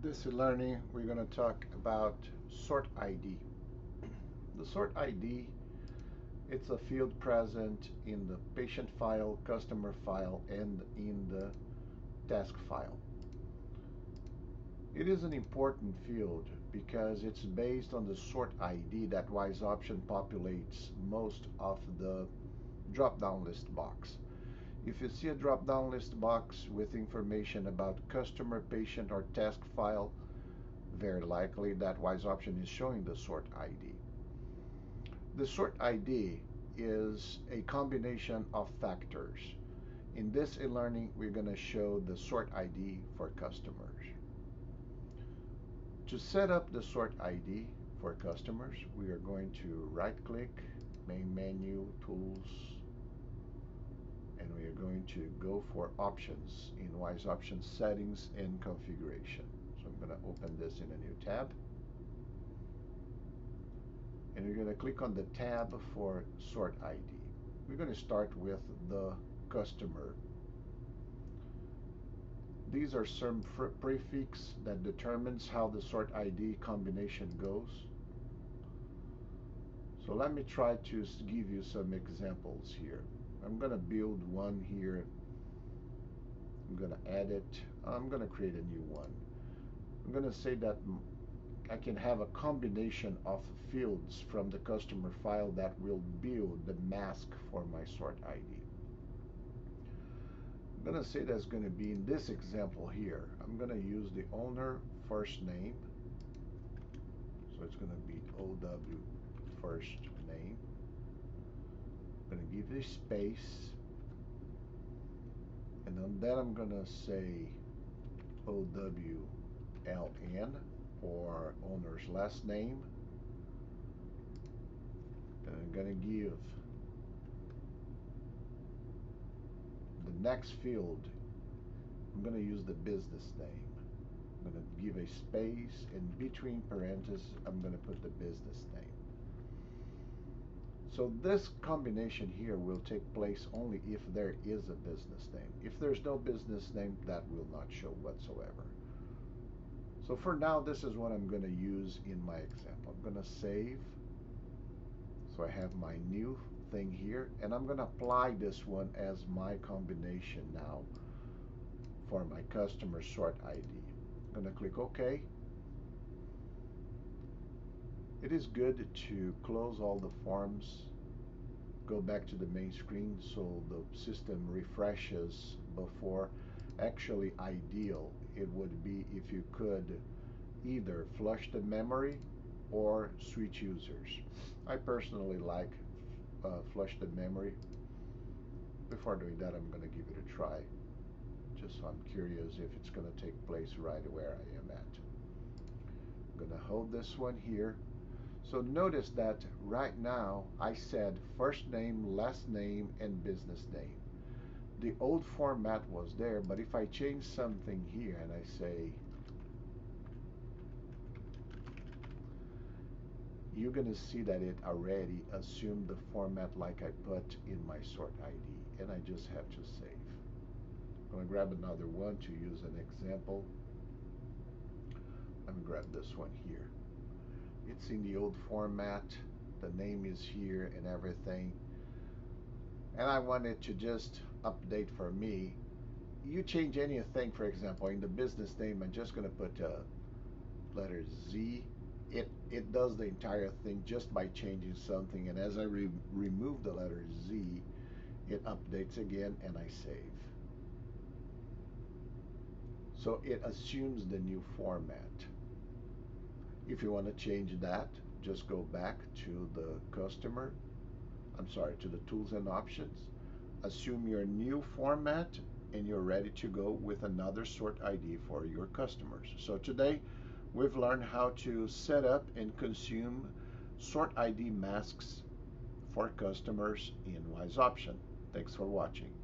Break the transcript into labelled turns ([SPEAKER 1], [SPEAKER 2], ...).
[SPEAKER 1] This e-learning, we're going to talk about sort ID. The sort ID, it's a field present in the patient file, customer file, and in the task file. It is an important field because it's based on the sort ID that WISE option populates most of the drop-down list box. If you see a drop-down list box with information about customer, patient, or task file, very likely that WISE option is showing the sort ID. The sort ID is a combination of factors. In this e-learning, we're going to show the sort ID for customers. To set up the sort ID for customers, we are going to right-click, main menu, tools, and we are going to go for options in WISE option settings and configuration. So I'm going to open this in a new tab. And we're going to click on the tab for sort ID. We're going to start with the customer. These are some prefix that determines how the sort ID combination goes. So let me try to give you some examples here. I'm going to build one here. I'm going to add it. I'm going to create a new one. I'm going to say that I can have a combination of fields from the customer file that will build the mask for my sort ID. I'm going to say that's going to be in this example here. I'm going to use the owner first name. So it's going to be OW first name. I'm going to give it a space. And then I'm going to say OWLN or owner's last name. And I'm going to give the next field, I'm going to use the business name. I'm going to give a space, and between parentheses, I'm going to put the business name. So this combination here will take place only if there is a business name. If there's no business name, that will not show whatsoever. So for now, this is what I'm going to use in my example. I'm going to save. So I have my new thing here, and I'm going to apply this one as my combination now for my customer sort ID. I'm going to click OK. It is good to close all the forms, go back to the main screen so the system refreshes before. Actually, ideal it would be if you could either flush the memory or switch users. I personally like flush the memory. Before doing that, I'm going to give it a try, just so I'm curious if it's going to take place right where I am at. I'm going to hold this one here. So notice that right now I said first name, last name, and business name. The old format was there, but if I change something here and I say, you're going to see that it already assumed the format like I put in my sort ID, and I just have to save. I'm going to grab another one to use an example. I'm going to grab this one here. It's in the old format, the name is here and everything, and I want it to just update for me. You change anything, for example, in the business name, I'm just going to put letter Z. It does the entire thing just by changing something, and as I remove the letter Z, it updates again and I save. So it assumes the new format. If you want to change that, just go back to the to the tools and options, assume your new format, and you're ready to go with another sort ID for your customers. So today, we've learned how to set up and consume sort ID masks for customers in WISE option. Thanks for watching.